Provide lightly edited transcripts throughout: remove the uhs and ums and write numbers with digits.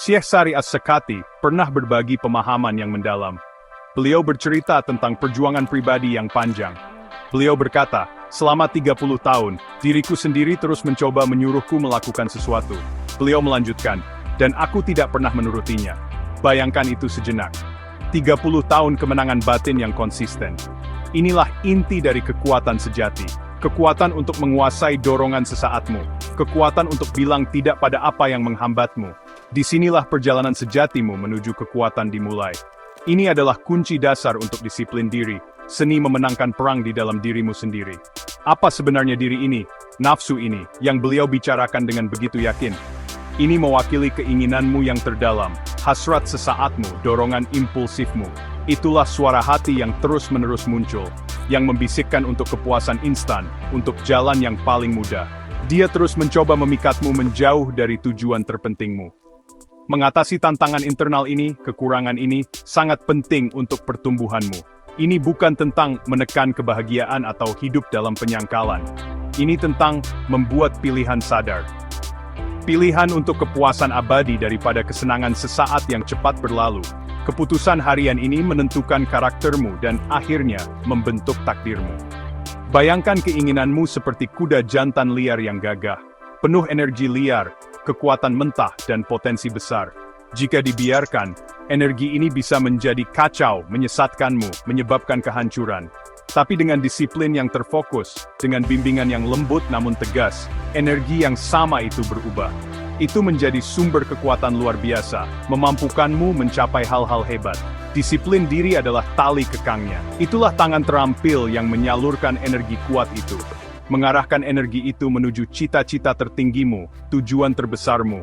Syekh Sari As-Sekati pernah berbagi pemahaman yang mendalam. Beliau bercerita tentang perjuangan pribadi yang panjang. Beliau berkata, selama 30 tahun, diriku sendiri terus mencoba menyuruhku melakukan sesuatu. Beliau melanjutkan, dan aku tidak pernah menurutinya. Bayangkan itu sejenak. 30 tahun kemenangan batin yang konsisten. Inilah inti dari kekuatan sejati. Kekuatan untuk menguasai dorongan sesaatmu. Kekuatan untuk bilang tidak pada apa yang menghambatmu. Disinilah perjalanan sejatimu menuju kekuatan dimulai. Ini adalah kunci dasar untuk disiplin diri, seni memenangkan perang di dalam dirimu sendiri. Apa sebenarnya diri ini, nafsu ini, yang beliau bicarakan dengan begitu yakin? Ini mewakili keinginanmu yang terdalam, hasrat sesaatmu, dorongan impulsifmu. Itulah suara hati yang terus-menerus muncul, yang membisikkan untuk kepuasan instan, untuk jalan yang paling mudah. Dia terus mencoba memikatmu menjauh dari tujuan terpentingmu. Mengatasi tantangan internal ini, kekurangan ini, sangat penting untuk pertumbuhanmu. Ini bukan tentang menekan kebahagiaan atau hidup dalam penyangkalan. Ini tentang membuat pilihan sadar. Pilihan untuk kepuasan abadi daripada kesenangan sesaat yang cepat berlalu. Keputusan harian ini menentukan karaktermu dan akhirnya membentuk takdirmu. Bayangkan keinginanmu seperti kuda jantan liar yang gagah, penuh energi liar, kekuatan mentah dan potensi besar. Jika dibiarkan, energi ini bisa menjadi kacau, menyesatkanmu, menyebabkan kehancuran. Tapi dengan disiplin yang terfokus, dengan bimbingan yang lembut namun tegas, energi yang sama itu berubah. Itu menjadi sumber kekuatan luar biasa, memampukanmu mencapai hal-hal hebat. Disiplin diri adalah tali kekangnya. Itulah tangan terampil yang menyalurkan energi kuat itu. Mengarahkan energi itu menuju cita-cita tertinggimu, tujuan terbesarmu.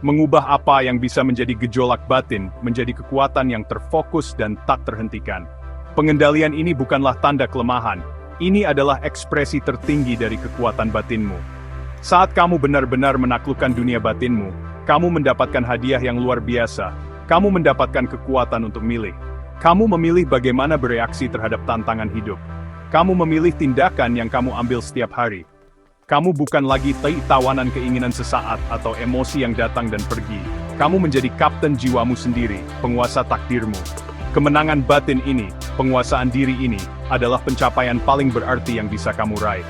Mengubah apa yang bisa menjadi gejolak batin, menjadi kekuatan yang terfokus dan tak terhentikan. Pengendalian ini bukanlah tanda kelemahan, ini adalah ekspresi tertinggi dari kekuatan batinmu. Saat kamu benar-benar menaklukkan dunia batinmu, kamu mendapatkan hadiah yang luar biasa, kamu mendapatkan kekuatan untuk milih. Kamu memilih bagaimana bereaksi terhadap tantangan hidup. Kamu memilih tindakan yang kamu ambil setiap hari. Kamu bukan lagi tawanan keinginan sesaat atau emosi yang datang dan pergi. Kamu menjadi kapten jiwamu sendiri, penguasa takdirmu. Kemenangan batin ini, penguasaan diri ini, adalah pencapaian paling berarti yang bisa kamu raih.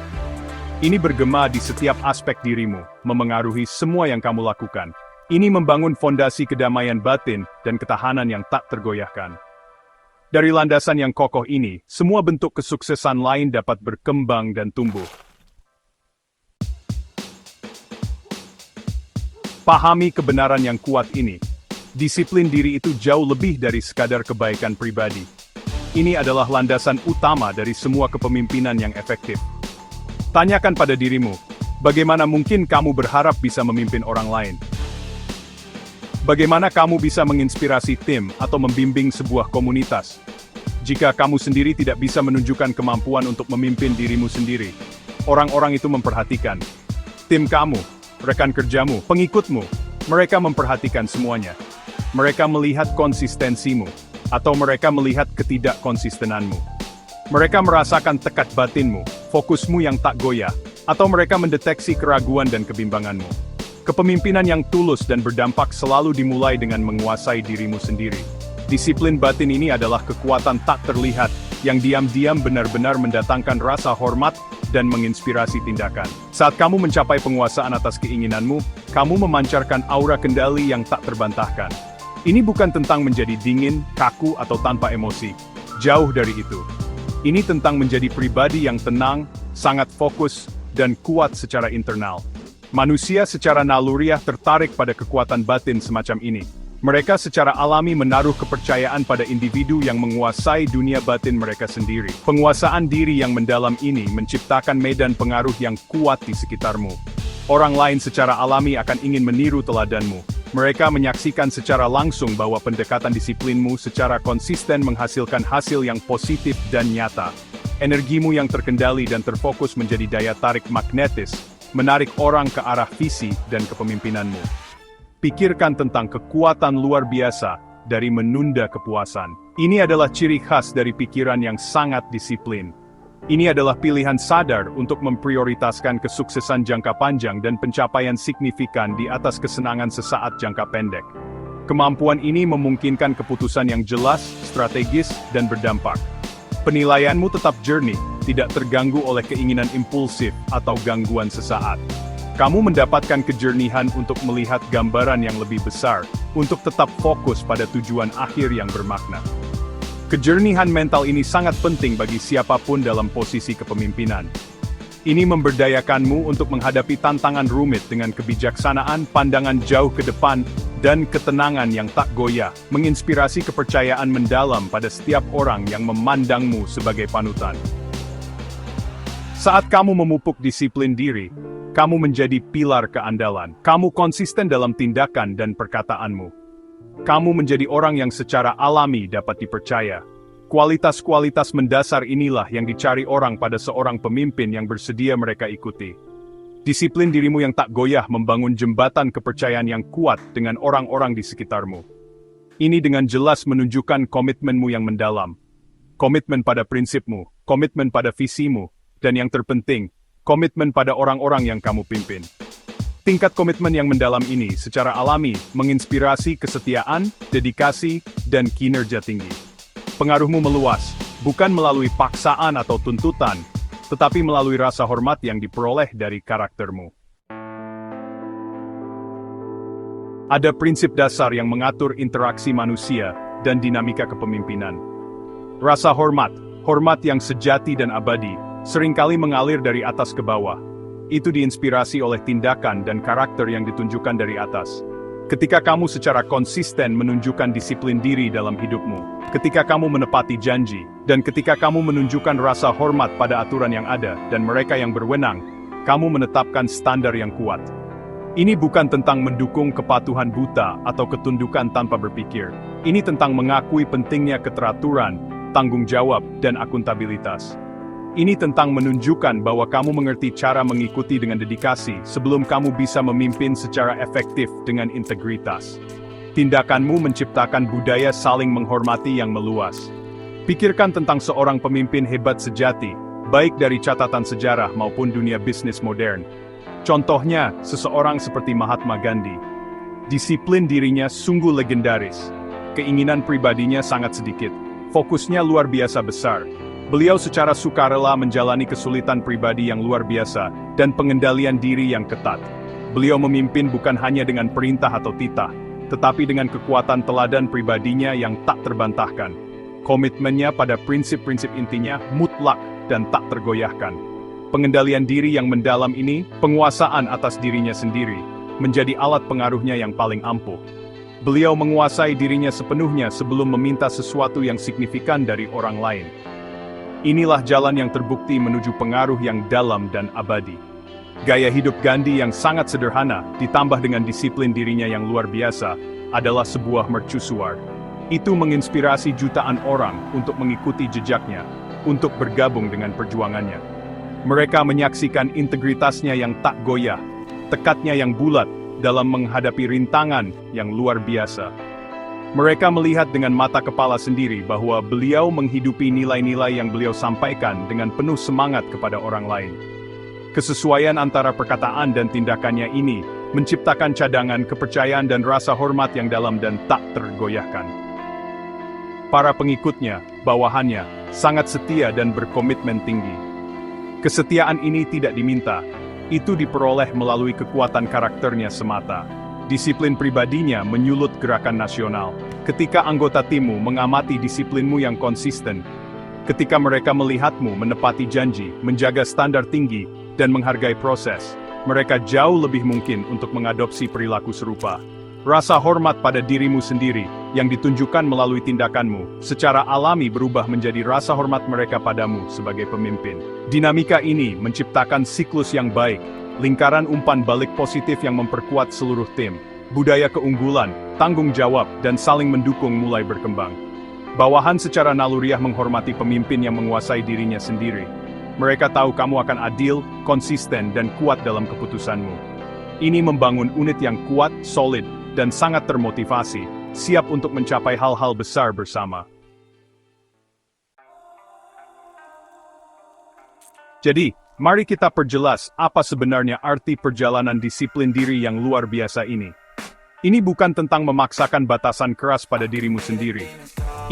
Ini bergema di setiap aspek dirimu, memengaruhi semua yang kamu lakukan. Ini membangun fondasi kedamaian batin dan ketahanan yang tak tergoyahkan. Dari landasan yang kokoh ini, semua bentuk kesuksesan lain dapat berkembang dan tumbuh. Pahami kebenaran yang kuat ini. Disiplin diri itu jauh lebih dari sekadar kebaikan pribadi. Ini adalah landasan utama dari semua kepemimpinan yang efektif. Tanyakan pada dirimu, bagaimana mungkin kamu berharap bisa memimpin orang lain? Bagaimana kamu bisa menginspirasi tim atau membimbing sebuah komunitas? Jika kamu sendiri tidak bisa menunjukkan kemampuan untuk memimpin dirimu sendiri, orang-orang itu memperhatikan. Tim kamu, rekan kerjamu, pengikutmu, mereka memperhatikan semuanya. Mereka melihat konsistensimu, atau mereka melihat ketidakkonsistenanmu. Mereka merasakan tekad batinmu, fokusmu yang tak goyah, atau mereka mendeteksi keraguan dan kebimbanganmu. Kepemimpinan yang tulus dan berdampak selalu dimulai dengan menguasai dirimu sendiri. Disiplin batin ini adalah kekuatan tak terlihat, yang diam-diam benar-benar mendatangkan rasa hormat dan menginspirasi tindakan. Saat kamu mencapai penguasaan atas keinginanmu, kamu memancarkan aura kendali yang tak terbantahkan. Ini bukan tentang menjadi dingin, kaku, atau tanpa emosi. Jauh dari itu. Ini tentang menjadi pribadi yang tenang, sangat fokus, dan kuat secara internal. Manusia secara naluriah tertarik pada kekuatan batin semacam ini. Mereka secara alami menaruh kepercayaan pada individu yang menguasai dunia batin mereka sendiri. Penguasaan diri yang mendalam ini menciptakan medan pengaruh yang kuat di sekitarmu. Orang lain secara alami akan ingin meniru teladanmu. Mereka menyaksikan secara langsung bahwa pendekatan disiplinmu secara konsisten menghasilkan hasil yang positif dan nyata. Energimu yang terkendali dan terfokus menjadi daya tarik magnetis, menarik orang ke arah visi dan kepemimpinanmu. Pikirkan tentang kekuatan luar biasa dari menunda kepuasan. Ini adalah ciri khas dari pikiran yang sangat disiplin. Ini adalah pilihan sadar untuk memprioritaskan kesuksesan jangka panjang dan pencapaian signifikan di atas kesenangan sesaat jangka pendek. Kemampuan ini memungkinkan keputusan yang jelas, strategis, dan berdampak. Penilaianmu tetap jernih, tidak terganggu oleh keinginan impulsif atau gangguan sesaat. Kamu mendapatkan kejernihan untuk melihat gambaran yang lebih besar, untuk tetap fokus pada tujuan akhir yang bermakna. Kejernihan mental ini sangat penting bagi siapapun dalam posisi kepemimpinan. Ini memberdayakanmu untuk menghadapi tantangan rumit dengan kebijaksanaan, pandangan jauh ke depan, dan ketenangan yang tak goyah, menginspirasi kepercayaan mendalam pada setiap orang yang memandangmu sebagai panutan. Saat kamu memupuk disiplin diri, kamu menjadi pilar keandalan. Kamu konsisten dalam tindakan dan perkataanmu. Kamu menjadi orang yang secara alami dapat dipercaya. Kualitas-kualitas mendasar inilah yang dicari orang pada seorang pemimpin yang bersedia mereka ikuti. Disiplin dirimu yang tak goyah membangun jembatan kepercayaan yang kuat dengan orang-orang di sekitarmu. Ini dengan jelas menunjukkan komitmenmu yang mendalam. Komitmen pada prinsipmu, komitmen pada visimu, dan yang terpenting, komitmen pada orang-orang yang kamu pimpin. Tingkat komitmen yang mendalam ini secara alami menginspirasi kesetiaan, dedikasi, dan kinerja tinggi. Pengaruhmu meluas, bukan melalui paksaan atau tuntutan, tetapi melalui rasa hormat yang diperoleh dari karaktermu. Ada prinsip dasar yang mengatur interaksi manusia dan dinamika kepemimpinan. Rasa hormat, hormat yang sejati dan abadi, seringkali mengalir dari atas ke bawah. Itu diinspirasi oleh tindakan dan karakter yang ditunjukkan dari atas. Ketika kamu secara konsisten menunjukkan disiplin diri dalam hidupmu, ketika kamu menepati janji, dan ketika kamu menunjukkan rasa hormat pada aturan yang ada dan mereka yang berwenang, kamu menetapkan standar yang kuat. Ini bukan tentang mendukung kepatuhan buta atau ketundukan tanpa berpikir. Ini tentang mengakui pentingnya keteraturan, tanggung jawab, dan akuntabilitas. Ini tentang menunjukkan bahwa kamu mengerti cara mengikuti dengan dedikasi sebelum kamu bisa memimpin secara efektif dengan integritas. Tindakanmu menciptakan budaya saling menghormati yang meluas. Pikirkan tentang seorang pemimpin hebat sejati, baik dari catatan sejarah maupun dunia bisnis modern. Contohnya, seseorang seperti Mahatma Gandhi. Disiplin dirinya sungguh legendaris. Keinginan pribadinya sangat sedikit. Fokusnya luar biasa besar. Beliau secara sukarela menjalani kesulitan pribadi yang luar biasa dan pengendalian diri yang ketat. Beliau memimpin bukan hanya dengan perintah atau titah, tetapi dengan kekuatan teladan pribadinya yang tak terbantahkan. Komitmennya pada prinsip-prinsip intinya mutlak dan tak tergoyahkan. Pengendalian diri yang mendalam ini, penguasaan atas dirinya sendiri, menjadi alat pengaruhnya yang paling ampuh. Beliau menguasai dirinya sepenuhnya sebelum meminta sesuatu yang signifikan dari orang lain. Inilah jalan yang terbukti menuju pengaruh yang dalam dan abadi. Gaya hidup Gandhi yang sangat sederhana, ditambah dengan disiplin dirinya yang luar biasa, adalah sebuah mercusuar. Itu menginspirasi jutaan orang untuk mengikuti jejaknya, untuk bergabung dengan perjuangannya. Mereka menyaksikan integritasnya yang tak goyah, tekadnya yang bulat dalam menghadapi rintangan yang luar biasa. Mereka melihat dengan mata kepala sendiri bahwa beliau menghidupi nilai-nilai yang beliau sampaikan dengan penuh semangat kepada orang lain. Kesesuaian antara perkataan dan tindakannya ini menciptakan cadangan kepercayaan dan rasa hormat yang dalam dan tak tergoyahkan. Para pengikutnya, bawahannya, sangat setia dan berkomitmen tinggi. Kesetiaan ini tidak diminta, itu diperoleh melalui kekuatan karakternya semata. Disiplin pribadinya menyulut gerakan nasional. Ketika anggota timmu mengamati disiplinmu yang konsisten, ketika mereka melihatmu menepati janji, menjaga standar tinggi, dan menghargai proses, mereka jauh lebih mungkin untuk mengadopsi perilaku serupa. Rasa hormat pada dirimu sendiri, yang ditunjukkan melalui tindakanmu, secara alami berubah menjadi rasa hormat mereka padamu sebagai pemimpin. Dinamika ini menciptakan siklus yang baik, lingkaran umpan balik positif yang memperkuat seluruh tim. Budaya keunggulan, tanggung jawab, dan saling mendukung mulai berkembang. Bawahan secara naluriah menghormati pemimpin yang menguasai dirinya sendiri. Mereka tahu kamu akan adil, konsisten, dan kuat dalam keputusanmu. Ini membangun unit yang kuat, solid, dan sangat termotivasi, siap untuk mencapai hal-hal besar bersama. Jadi, mari kita perjelas apa sebenarnya arti perjalanan disiplin diri yang luar biasa ini. Ini bukan tentang memaksakan batasan keras pada dirimu sendiri.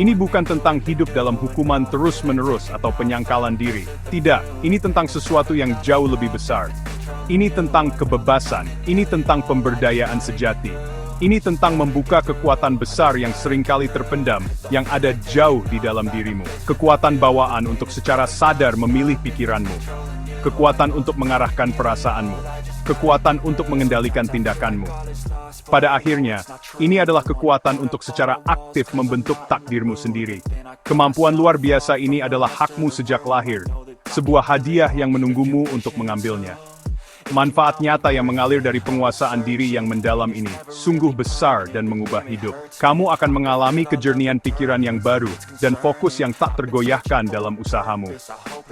Ini bukan tentang hidup dalam hukuman terus-menerus atau penyangkalan diri. Tidak, ini tentang sesuatu yang jauh lebih besar. Ini tentang kebebasan, ini tentang pemberdayaan sejati. Ini tentang membuka kekuatan besar yang seringkali terpendam, yang ada jauh di dalam dirimu. Kekuatan bawaan untuk secara sadar memilih pikiranmu. Kekuatan untuk mengarahkan perasaanmu. Kekuatan untuk mengendalikan tindakanmu. Pada akhirnya, ini adalah kekuatan untuk secara aktif membentuk takdirmu sendiri. Kemampuan luar biasa ini adalah hakmu sejak lahir, sebuah hadiah yang menunggumu untuk mengambilnya. Manfaat nyata yang mengalir dari penguasaan diri yang mendalam ini sungguh besar dan mengubah hidup. Kamu akan mengalami kejernihan pikiran yang baru dan fokus yang tak tergoyahkan dalam usahamu.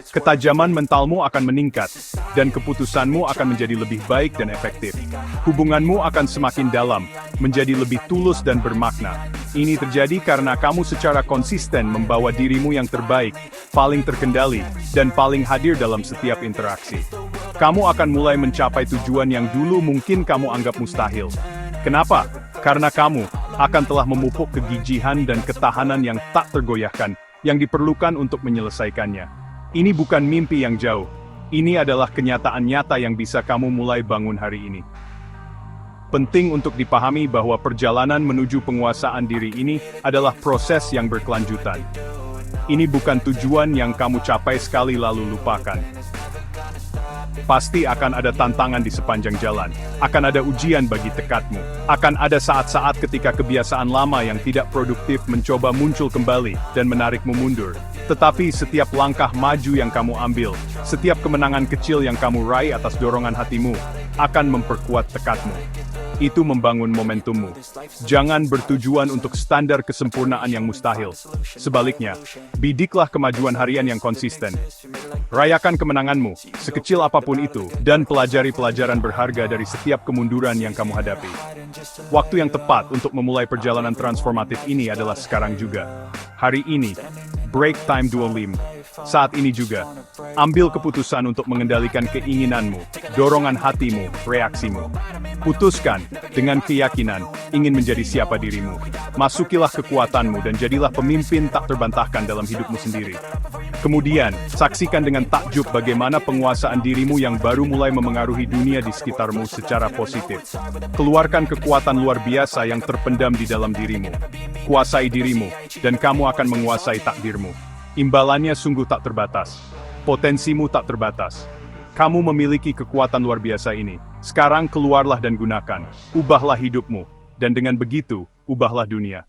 Ketajaman mentalmu akan meningkat, dan keputusanmu akan menjadi lebih baik dan efektif. Hubunganmu akan semakin dalam, menjadi lebih tulus dan bermakna. Ini terjadi karena kamu secara konsisten membawa dirimu yang terbaik, paling terkendali, dan paling hadir dalam setiap interaksi. Kamu akan mulai mencapai tujuan yang dulu mungkin kamu anggap mustahil. Kenapa? Karena kamu akan telah memupuk kegigihan dan ketahanan yang tak tergoyahkan, yang diperlukan untuk menyelesaikannya. Ini bukan mimpi yang jauh. Ini adalah kenyataan nyata yang bisa kamu mulai bangun hari ini. Penting untuk dipahami bahwa perjalanan menuju penguasaan diri ini adalah proses yang berkelanjutan. Ini bukan tujuan yang kamu capai sekali lalu lupakan. Pasti akan ada tantangan di sepanjang jalan. Akan ada ujian bagi tekadmu. Akan ada saat-saat ketika kebiasaan lama yang tidak produktif mencoba muncul kembali dan menarikmu mundur. Tetapi setiap langkah maju yang kamu ambil, setiap kemenangan kecil yang kamu raih atas dorongan hatimu, akan memperkuat tekadmu. Itu membangun momentummu. Jangan bertujuan untuk standar kesempurnaan yang mustahil. Sebaliknya, bidiklah kemajuan harian yang konsisten. Rayakan kemenanganmu, sekecil apapun itu, dan pelajari pelajaran berharga dari setiap kemunduran yang kamu hadapi. Waktu yang tepat untuk memulai perjalanan transformatif ini adalah sekarang juga. Hari ini, break time duolim. Saat ini juga, ambil keputusan untuk mengendalikan keinginanmu, dorongan hatimu, reaksimu. Putuskan, dengan keyakinan, ingin menjadi siapa dirimu. Masukilah kekuatanmu dan jadilah pemimpin tak terbantahkan dalam hidupmu sendiri. Kemudian, saksikan dengan takjub bagaimana penguasaan dirimu yang baru mulai memengaruhi dunia di sekitarmu secara positif. Keluarkan kekuatan luar biasa yang terpendam di dalam dirimu. Kuasai dirimu, dan kamu akan menguasai takdirmu. Imbalannya sungguh tak terbatas. Potensimu tak terbatas. Kamu memiliki kekuatan luar biasa ini. Sekarang keluarlah dan gunakan. Ubahlah hidupmu. Dan dengan begitu, ubahlah dunia.